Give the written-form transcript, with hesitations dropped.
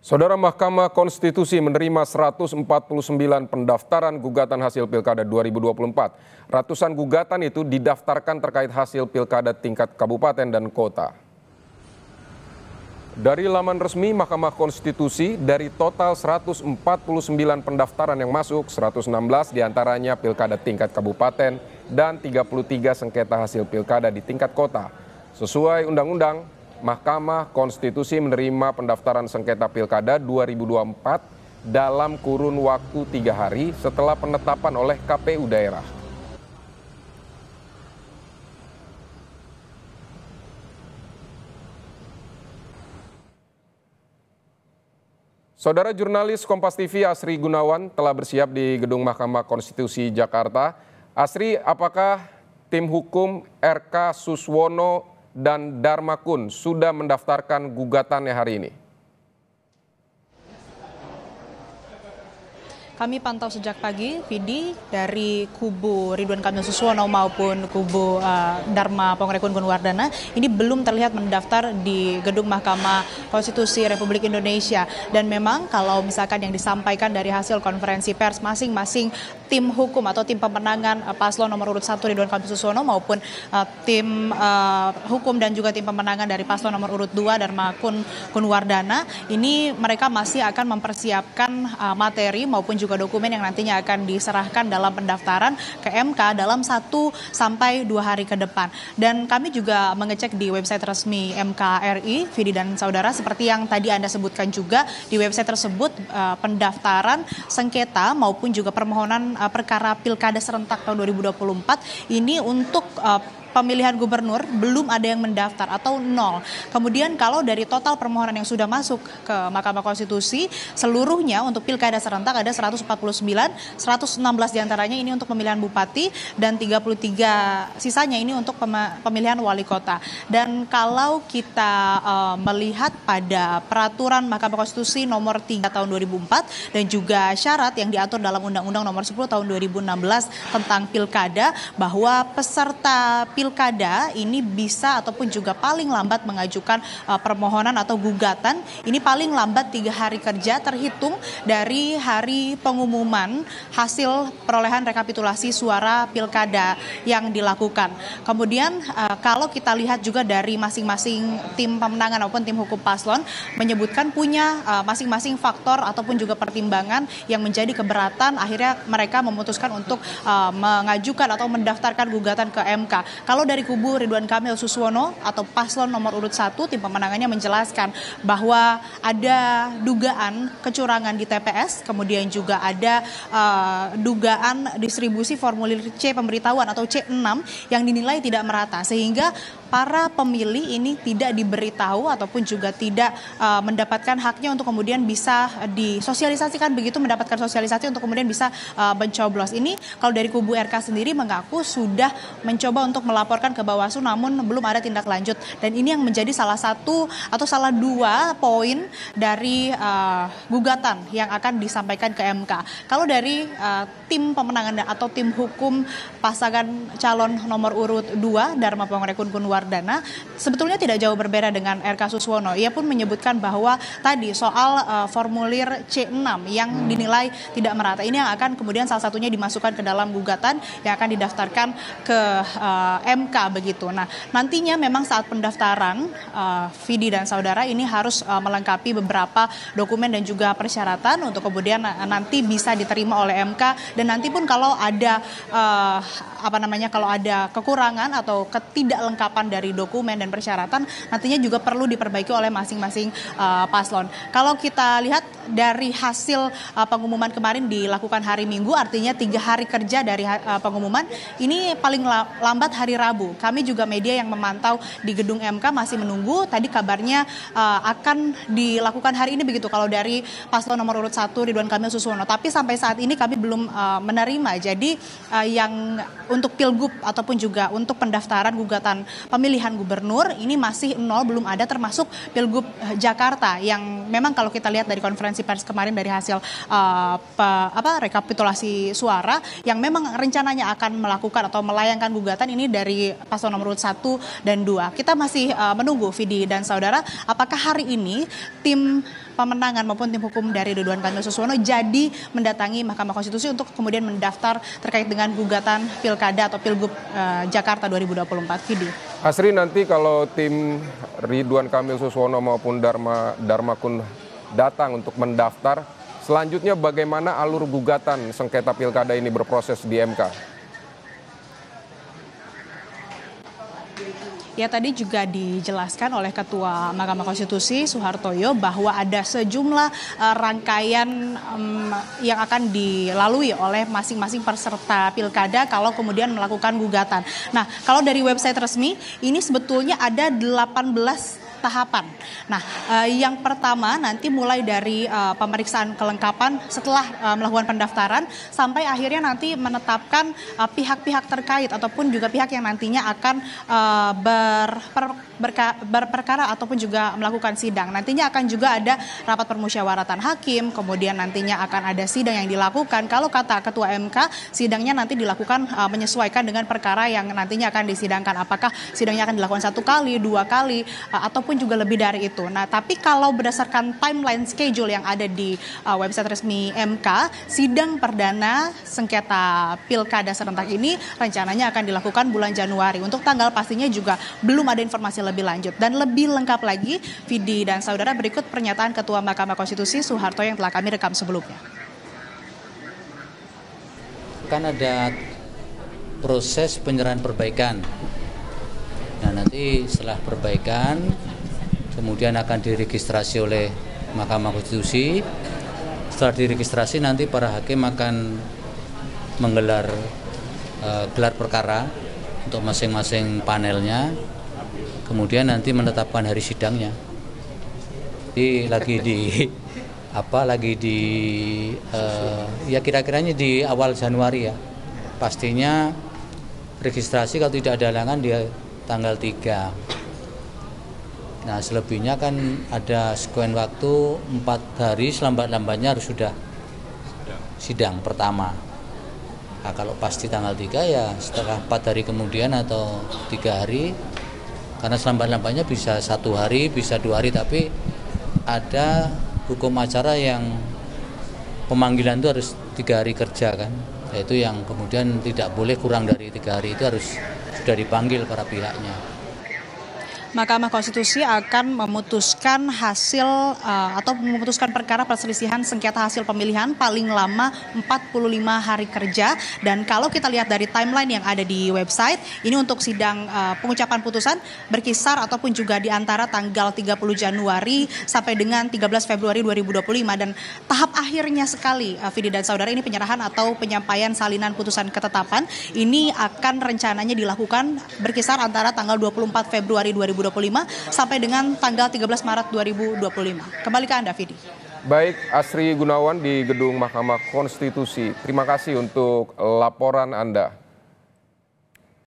Saudara, Mahkamah Konstitusi menerima 149 pendaftaran gugatan hasil Pilkada 2024. Ratusan gugatan itu didaftarkan terkait hasil Pilkada tingkat kabupaten dan kota. Dari laman resmi Mahkamah Konstitusi, dari total 149 pendaftaran yang masuk, 116 diantaranya Pilkada tingkat kabupaten dan 33 sengketa hasil Pilkada di tingkat kota. Sesuai undang-undang, Mahkamah Konstitusi menerima pendaftaran sengketa Pilkada 2024 dalam kurun waktu 3 hari setelah penetapan oleh KPU daerah. Saudara, jurnalis Kompas TV Asri Gunawan telah bersiap di Gedung Mahkamah Konstitusi Jakarta. Asri, apakah tim hukum RK Suswono dan Darmakun sudah mendaftarkan gugatannya hari ini? Kami pantau sejak pagi, Vidi, dari kubu Ridwan Kamil Suswono maupun kubu Dharma Pongrekun Gunwardana, ini belum terlihat mendaftar di Gedung Mahkamah Konstitusi Republik Indonesia. Dan memang kalau misalkan yang disampaikan dari hasil konferensi pers masing-masing tim hukum atau tim pemenangan paslon nomor urut 1 Ridwan Kamil Suswono maupun tim hukum dan juga tim pemenangan dari paslon nomor urut 2 Dharma Gunwardana, ini mereka masih akan mempersiapkan materi maupun juga dokumen yang nantinya akan diserahkan dalam pendaftaran ke MK dalam 1 sampai 2 hari ke depan. Dan kami juga mengecek di website resmi MKRI, Vidi dan saudara, seperti yang tadi Anda sebutkan juga, di website tersebut pendaftaran sengketa maupun juga permohonan perkara Pilkada serentak tahun 2024 ini untuk pemilihan gubernur belum ada yang mendaftar atau 0. Kemudian kalau dari total permohonan yang sudah masuk ke Mahkamah Konstitusi, seluruhnya untuk Pilkada serentak ada 149, 116 diantaranya ini untuk pemilihan bupati dan 33 sisanya ini untuk pemilihan wali kota. Dan kalau kita melihat pada peraturan Mahkamah Konstitusi nomor 3 tahun 2004 dan juga syarat yang diatur dalam Undang-Undang nomor 10 tahun 2016 tentang Pilkada, bahwa peserta Pilkada ini bisa ataupun juga paling lambat mengajukan permohonan atau gugatan ini paling lambat 3 hari kerja terhitung dari hari pengumuman hasil perolehan rekapitulasi suara Pilkada yang dilakukan. Kemudian kalau kita lihat juga dari masing-masing tim pemenangan maupun tim hukum paslon menyebutkan punya masing-masing faktor ataupun juga pertimbangan yang menjadi keberatan, akhirnya mereka memutuskan untuk mengajukan atau mendaftarkan gugatan ke MK. Kalau dari kubu Ridwan Kamil Suswono atau paslon nomor urut 1, tim pemenangannya menjelaskan bahwa ada dugaan kecurangan di TPS, kemudian juga ada dugaan distribusi formulir C pemberitahuan atau C6 yang dinilai tidak merata, sehingga para pemilih ini tidak diberitahu ataupun juga tidak mendapatkan haknya untuk kemudian bisa disosialisasikan, begitu mendapatkan sosialisasi untuk kemudian bisa mencoblos. Ini kalau dari kubu RK sendiri mengaku sudah mencoba untuk melaporkan ke Bawaslu namun belum ada tindak lanjut, dan ini yang menjadi salah satu atau salah 2 poin dari gugatan yang akan disampaikan ke MK. Kalau dari tim pemenangan atau tim hukum pasangan calon nomor urut 2 Dharma Pongrekun Gunwardana sebetulnya tidak jauh berbeda dengan RK Suswono. Ia pun menyebutkan bahwa tadi soal formulir C6 yang dinilai tidak merata ini yang akan kemudian salah satunya dimasukkan ke dalam gugatan yang akan didaftarkan ke MK begitu. Nah, nantinya memang saat pendaftaran Vidi dan saudara ini harus melengkapi beberapa dokumen dan juga persyaratan untuk kemudian nanti bisa diterima oleh MK, dan nanti pun kalau ada kalau ada kekurangan atau ketidaklengkapan dari dokumen dan persyaratan nantinya juga perlu diperbaiki oleh masing-masing paslon. Kalau kita lihat dari hasil pengumuman kemarin dilakukan hari Minggu, artinya 3 hari kerja dari pengumuman, ini paling lambat hari Rabu. Kami juga media yang memantau di gedung MK masih menunggu, tadi kabarnya akan dilakukan hari ini begitu kalau dari paslon nomor urut 1 Ridwan Kamil Suswono. Tapi sampai saat ini kami belum menerima. Jadi yang untuk Pilgub ataupun juga untuk pendaftaran gugatan pemilihan gubernur ini masih 0, belum ada, termasuk Pilgub Jakarta yang memang kalau kita lihat dari konferensi pers kemarin dari hasil rekapitulasi suara yang memang rencananya akan melakukan atau melayangkan gugatan ini dari paslon nomor urut 1 dan 2. Kita masih menunggu, Vidi dan saudara, apakah hari ini tim pemenangan maupun tim hukum dari Ridwan Kamil Suswono jadi mendatangi Mahkamah Konstitusi untuk kemudian mendaftar terkait dengan gugatan Pilkada atau Pilgub Jakarta 2024. Vidi. Asri, nanti kalau tim Ridwan Kamil Suswono maupun Darmakun datang untuk mendaftar, selanjutnya bagaimana alur gugatan sengketa pilkada ini berproses di MK? Ya, tadi juga dijelaskan oleh Ketua Mahkamah Konstitusi Soehartoyo bahwa ada sejumlah rangkaian yang akan dilalui oleh masing-masing peserta pilkada kalau kemudian melakukan gugatan. Nah, kalau dari website resmi ini sebetulnya ada 18 tahapan. Nah, yang pertama nanti mulai dari pemeriksaan kelengkapan setelah melakukan pendaftaran sampai akhirnya nanti menetapkan pihak-pihak terkait ataupun juga pihak yang nantinya akan berperkara ataupun juga melakukan sidang. Nantinya akan juga ada rapat permusyawaratan hakim, kemudian nantinya akan ada sidang yang dilakukan. Kalau kata Ketua MK, sidangnya nanti dilakukan menyesuaikan dengan perkara yang nantinya akan disidangkan. Apakah sidangnya akan dilakukan 1 kali, 2 kali, ataupun juga lebih dari itu. Nah, tapi kalau berdasarkan timeline schedule yang ada di website resmi MK, sidang perdana sengketa pilkada serentak ini rencananya akan dilakukan bulan Januari. Untuk tanggal pastinya juga belum ada informasi lebih lanjut. Dan lebih lengkap lagi, Vidi dan saudara, berikut pernyataan Ketua Mahkamah Konstitusi Soeharto yang telah kami rekam sebelumnya. Kan ada proses penyerahan perbaikan. Nah, nanti setelah perbaikan kemudian akan diregistrasi oleh Mahkamah Konstitusi. Setelah diregistrasi nanti para hakim akan menggelar gelar perkara untuk masing-masing panelnya. Kemudian nanti menetapkan hari sidangnya. Jadi ya kira-kiranya di awal Januari ya. Pastinya registrasi kalau tidak ada halangan dia tanggal 3. Nah, selebihnya kan ada sekuen waktu 4 hari, selambat-lambatnya harus sudah sidang pertama. Nah, kalau pasti tanggal 3 ya setelah 4 hari kemudian atau 3 hari, karena selambat-lambatnya bisa 1 hari, bisa 2 hari, tapi ada hukum acara yang pemanggilan itu harus 3 hari kerja kan, yaitu yang kemudian tidak boleh kurang dari 3 hari, itu harus sudah dipanggil para pihaknya. Mahkamah Konstitusi akan memutuskan hasil atau memutuskan perkara perselisihan sengketa hasil pemilihan paling lama 45 hari kerja. Dan kalau kita lihat dari timeline yang ada di website, ini untuk sidang pengucapan putusan berkisar ataupun juga di antara tanggal 30 Januari sampai dengan 13 Februari 2025. Dan tahap akhirnya sekali, Vidi dan saudara, ini penyerahan atau penyampaian salinan putusan ketetapan. Ini akan rencananya dilakukan berkisar antara tanggal 24 Februari 2025 sampai dengan tanggal 13 Maret 2025. Kembali ke Anda, Vidi. Baik, Asri Gunawan di Gedung Mahkamah Konstitusi. Terima kasih untuk laporan Anda.